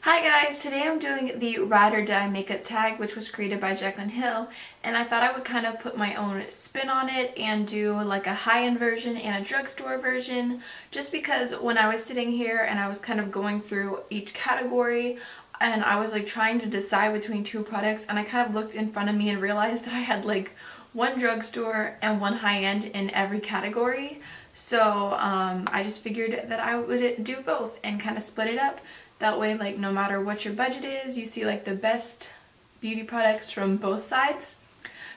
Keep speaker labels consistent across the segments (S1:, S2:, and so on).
S1: Hi guys, today I'm doing the Ride or Die makeup tag, which was created by Jaclyn Hill, and I thought I would kind of put my own spin on it and do like a high-end version and a drugstore version, just because when I was sitting here and I was kind of going through each category and I was like trying to decide between two products, and I kind of looked in front of me and realized that I had like one drugstore and one high-end in every category. So I just figured that I would do both and kind of split it up. That way, like, no matter what your budget is, you see like the best beauty products from both sides.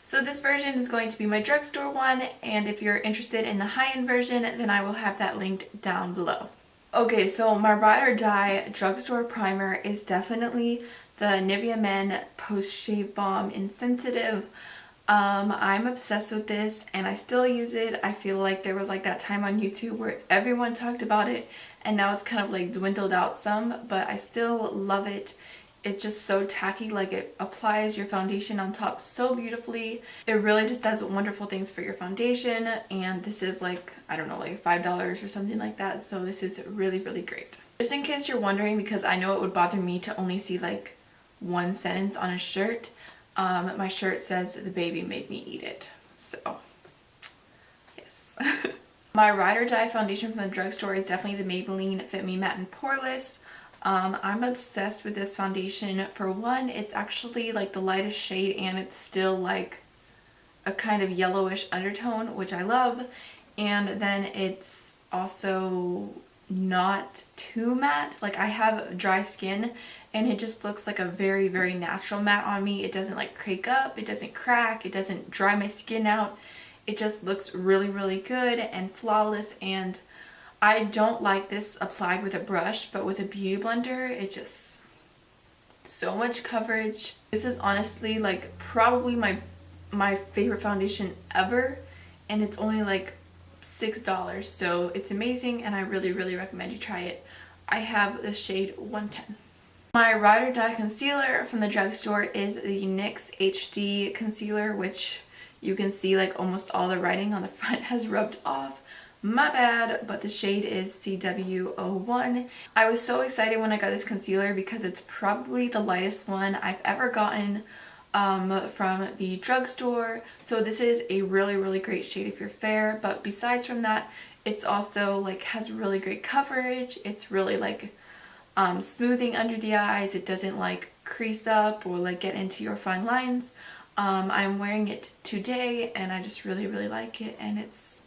S1: So this version is going to be my drugstore one, and if you're interested in the high-end version, then I will have that linked down below. Okay, so my Ride or Die drugstore primer is definitely the Nivea Men Post Shave Balm in Sensitive. I'm obsessed with this and I still use it. I feel like there was like that time on YouTube where everyone talked about it, and now it's kind of like dwindled out some, but I still love it. It's just so tacky, like it applies your foundation on top so beautifully. It really just does wonderful things for your foundation, and this is like, I don't know, like $5 or something like that, so this is really, really great. Just in case you're wondering, because I know it would bother me to only see like one sentence on a shirt, my shirt says, "The baby made me eat it." So, yes. My Ride or Die foundation from the drugstore is definitely the Maybelline Fit Me Matte and Poreless. I'm obsessed with this foundation. For one, it's actually like the lightest shade and it's still like a kind of yellowish undertone, which I love. And then it's also not too matte. Like, I have dry skin and it just looks like a very, very natural matte on me. It doesn't like crake up, it doesn't crack, it doesn't dry my skin out. It just looks really, really good and flawless, and I don't like this applied with a brush, but with a beauty blender, it just, so much coverage. This is honestly like probably my favorite foundation ever, and it's only like $6, so it's amazing and I really, really recommend you try it. I have the shade 110. My Ride or Die concealer from the drugstore is the NYX HD concealer, which you can see like almost all the writing on the front has rubbed off. My bad, but the shade is CW01. I was so excited when I got this concealer because it's probably the lightest one I've ever gotten from the drugstore. So this is a really, really great shade if you're fair, but besides from that, it's also like has really great coverage. It's really like smoothing under the eyes. It doesn't like crease up or like get into your fine lines. I'm wearing it today and I just really, really like it, and it's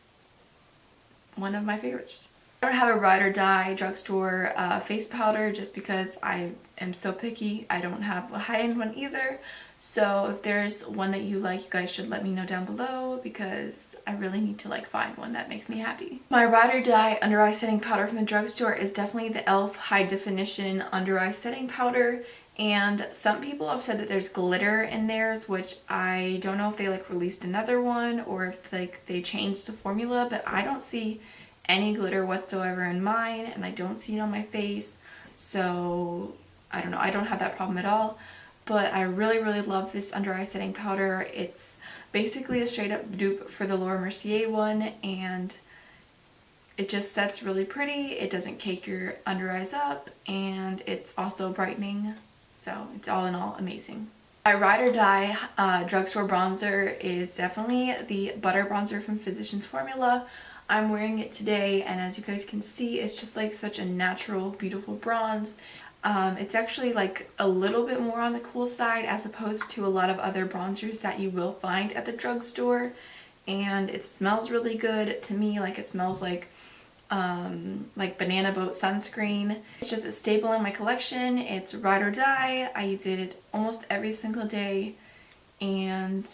S1: one of my favorites. I don't have a Ride or Die drugstore face powder just because I am so picky. I don't have a high-end one either. So if there's one that you like, you guys should let me know down below because I really need to like find one that makes me happy. My Ride or Die under eye setting powder from the drugstore is definitely the e.l.f. High Definition Under Eye Setting Powder. And some people have said that there's glitter in theirs, which I don't know if they like released another one or if like they changed the formula, but I don't see any glitter whatsoever in mine and I don't see it on my face. So I don't know, I don't have that problem at all. But I really, really love this under eye setting powder. It's basically a straight up dupe for the Laura Mercier one, and it just sets really pretty. It doesn't cake your under eyes up, and it's also brightening. So it's all in all amazing. My Ride or Die drugstore bronzer is definitely the Butter Bronzer from Physicians Formula. I'm wearing it today, and as you guys can see, it's just like such a natural, beautiful bronze. It's actually like a little bit more on the cool side as opposed to a lot of other bronzers that you will find at the drugstore, and it smells really good to me. Like, it smells like banana boat sunscreen. It's just a staple in my collection. It's Ride or Die. I use it almost every single day, and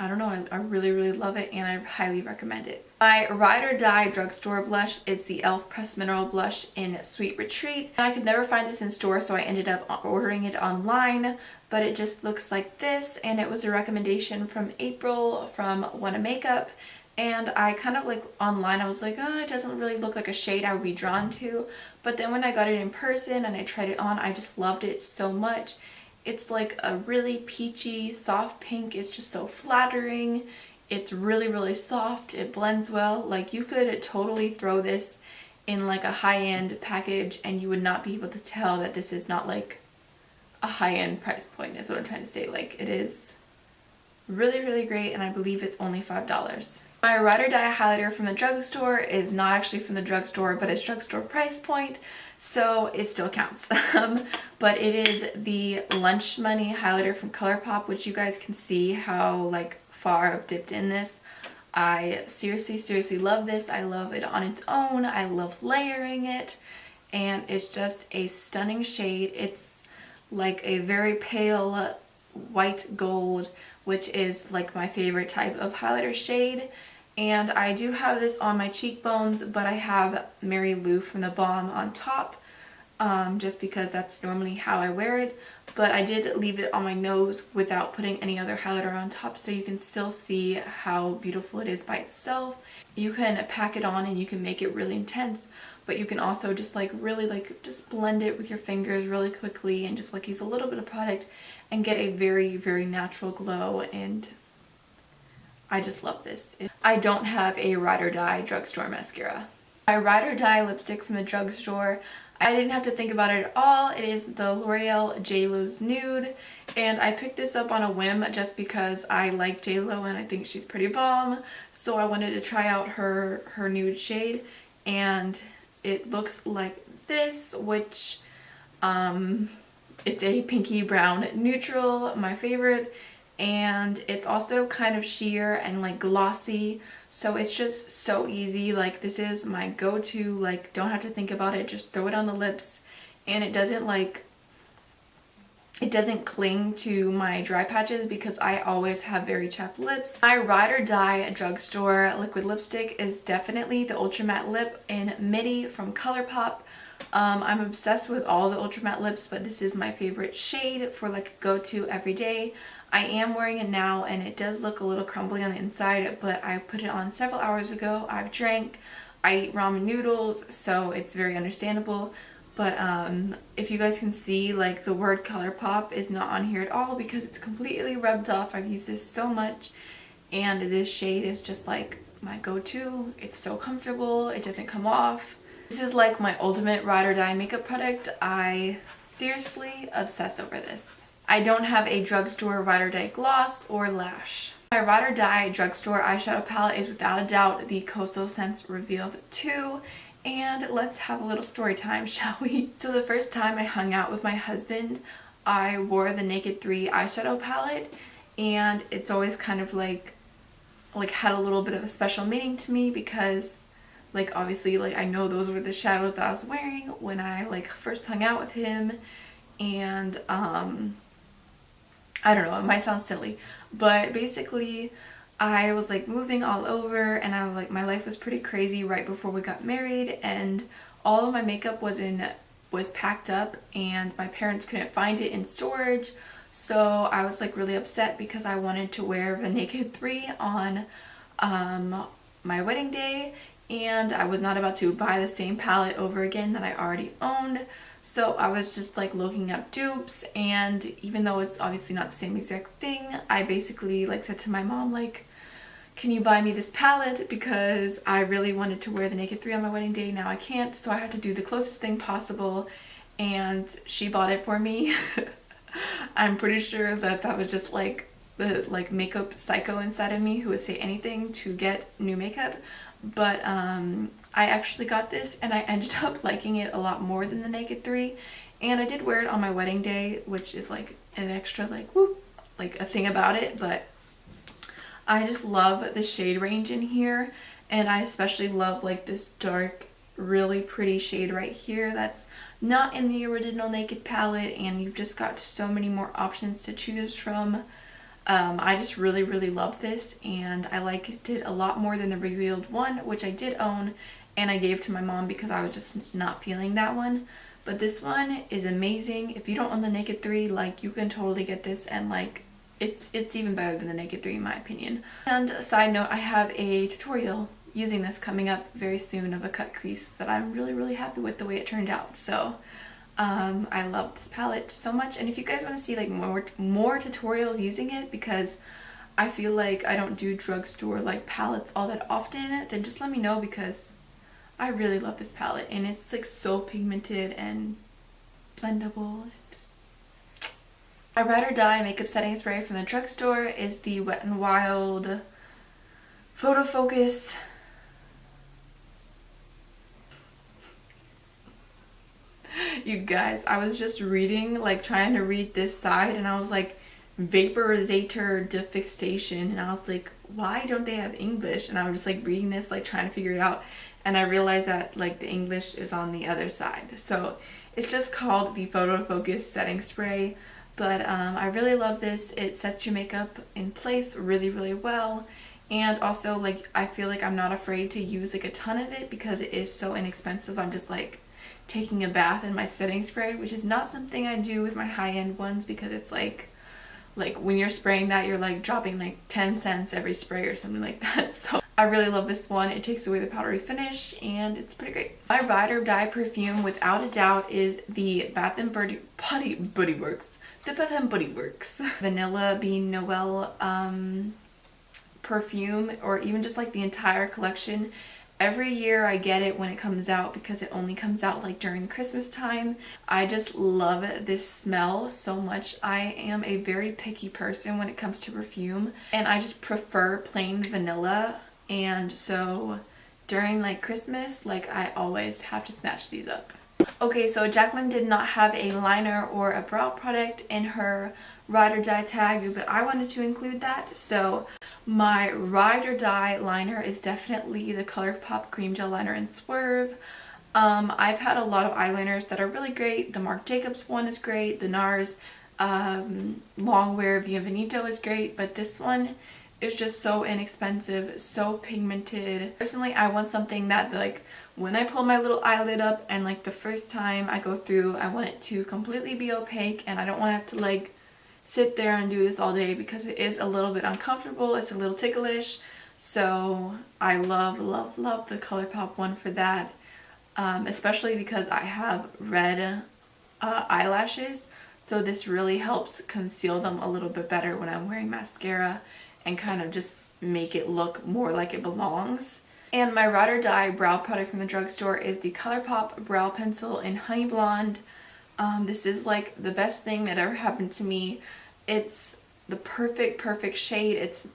S1: I don't know, I really, really love it and I highly recommend it. My Ride or Die drugstore blush is the e.l.f. Pressed Mineral Blush in Sweet Retreat. And I could never find this in store, so I ended up ordering it online, but it just looks like this, and it was a recommendation from April from Wanna Makeup. And I kind of like online, I was like, oh, it doesn't really look like a shade I would be drawn to. But then when I got it in person and I tried it on, I just loved it so much. It's like a really peachy, soft pink. It's just so flattering. It's really, really soft. It blends well. Like, you could totally throw this in like a high-end package, and you would not be able to tell that this is not like a high-end price point, is what I'm trying to say. Like, it is really, really great, and I believe it's only $5. My Ride or Die highlighter from the drugstore is not actually from the drugstore, but it's drugstore price point, so it still counts. But it is the Lunch Money highlighter from Colourpop, which you guys can see how like far I've dipped in this. I seriously love this. I love it on its own. I love layering it, and it's just a stunning shade. It's like a very pale white gold, which is like my favorite type of highlighter shade. And I do have this on my cheekbones, but I have Mary Lou from the Balm on top, just because that's normally how I wear it. But I did leave it on my nose without putting any other highlighter on top, so you can still see how beautiful it is by itself. You can pack it on and you can make it really intense, but you can also just like really like just blend it with your fingers really quickly and just like use a little bit of product and get a very natural glow, and I just love this. I don't have a Ride or Die drugstore mascara. My Ride or Die lipstick from the drugstore, I didn't have to think about it at all. It is the L'Oreal JLo's Nude, and I picked this up on a whim just because I like JLo and I think she's pretty bomb. So I wanted to try out her nude shade, and it looks like this, which it's a pinky brown neutral, my favorite, and it's also kind of sheer and like glossy, so it's just so easy. Like, this is my go-to, like, don't have to think about it, just throw it on the lips, and it doesn't cling to my dry patches because I always have very chapped lips. My Ride or Die drugstore liquid lipstick is definitely the Ultra Matte Lip in Midi from Colourpop. I'm obsessed with all the Ultra Matte lips, but this is my favorite shade for like go-to every day. I am wearing it now, and it does look a little crumbly on the inside, but I put it on several hours ago. I've drank, I eat ramen noodles, so it's very understandable. But if you guys can see, like, the word Colourpop is not on here at all because it's completely rubbed off. I've used this so much, and this shade is just like my go-to. It's so comfortable, it doesn't come off. This is like my ultimate Ride or Die makeup product. I seriously obsess over this. I don't have a drugstore Ride or Die gloss or lash. My Ride or Die drugstore eyeshadow palette is without a doubt the Coastal Scents Revealed 2. And let's have a little story time, shall we? So the first time I hung out with my husband, I wore the Naked 3 eyeshadow palette, and it's always kind of like had a little bit of a special meaning to me because, like, obviously, like, I know those were the shadows that I was wearing when I like first hung out with him. And I don't know, it might sound silly, but basically I was like moving all over, and I was like, my life was pretty crazy right before we got married, and all of my makeup was packed up, and my parents couldn't find it in storage. So I was like really upset because I wanted to wear the Naked 3 on my wedding day, and I was not about to buy the same palette over again that I already owned. So I was just like looking up dupes, and even though it's obviously not the same exact thing, I basically like said to my mom, like, can you buy me this palette, because I really wanted to wear the Naked 3 on my wedding day. Now I can't, so I had to do the closest thing possible, and she bought it for me. I'm pretty sure that was just like the makeup psycho inside of me who would say anything to get new makeup. But I actually got this, and I ended up liking it a lot more than the Naked 3, and I did wear it on my wedding day, which is like an extra like whoop, like a thing about it. But I just love the shade range in here, and I especially love like this dark, really pretty shade right here that's not in the original Naked palette, and you've just got so many more options to choose from. I just really love this, and I liked it a lot more than the Revealed one, which I did own, and I gave to my mom because I was just not feeling that one. But this one is amazing. If you don't own the Naked 3, like, you can totally get this, and like it's even better than the Naked 3 in my opinion. And a side note, I have a tutorial using this coming up very soon of a cut crease that I'm really happy with the way it turned out. So I love this palette so much, and if you guys want to see like more tutorials using it, because I feel like I don't do drugstore like palettes all that often, then just let me know, because I really love this palette, and it's like so pigmented and blendable. My Ride or Die makeup setting spray from the drugstore is the Wet n Wild Photo Focus. You guys, I was just reading, like trying to read this side, and I was like, vaporizator defixation, and I was like, why don't they have English? And I was just like reading this, like trying to figure it out, and I realized that like the English is on the other side. So it's just called the Photo Focus Setting Spray, but I really love this. It sets your makeup in place really, really well. And also, like, I feel like I'm not afraid to use like a ton of it because it is so inexpensive. I'm just like taking a bath in my setting spray, which is not something I do with my high-end ones, because it's like when you're spraying that, you're like dropping like 10 cents every spray or something like that. So I really love this one. It takes away the powdery finish, and it's pretty great. My Ride or Die perfume, without a doubt, is the Bath and Body Works. The Bath and Body Works Vanilla Bean Noel perfume, or even just like the entire collection. Every year I get it when it comes out because it only comes out like during Christmas time. I just love this smell so much. I am a very picky person when it comes to perfume, and I just prefer plain vanilla, and so during like Christmas, like I always have to snatch these up. Okay, so Jacqueline did not have a liner or a brow product in her Ride or Die tag, but I wanted to include that. So my Ride or Die liner is definitely the Colourpop Cream Gel Liner in Swerve. I've had a lot of eyeliners that are really great. The Marc Jacobs one is great. The NARS Longwear Bienvenido is great, but this one is just so inexpensive, so pigmented. Personally, I want something that like when I pull my little eyelid up and like the first time I go through, I want it to completely be opaque, and I don't want to have to like sit there and do this all day because it is a little bit uncomfortable. It's a little ticklish. So I love, love, love the Colourpop one for that. Especially because I have red eyelashes. So this really helps conceal them a little bit better when I'm wearing mascara, and kind of just make it look more like it belongs. And my Ride or Die brow product from the drugstore is the Colourpop Brow Pencil in Honey Blonde. This is like the best thing that ever happened to me. It's the perfect shade. It's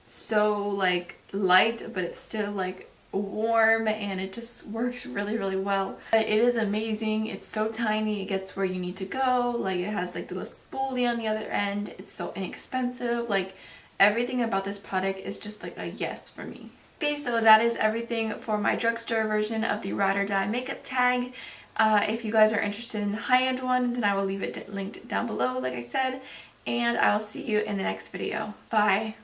S1: so like light, but it's still like warm, and it just works really, really well. It is amazing. It's so tiny. It gets where you need to go. Like it has like the little spoolie on the other end. It's so inexpensive. Like everything about this product is just like a yes for me. Okay, so that is everything for my drugstore version of the Ride or Die makeup tag. If you guys are interested in the high-end one, then I will leave it linked down below, like I said, and I will see you in the next video. Bye!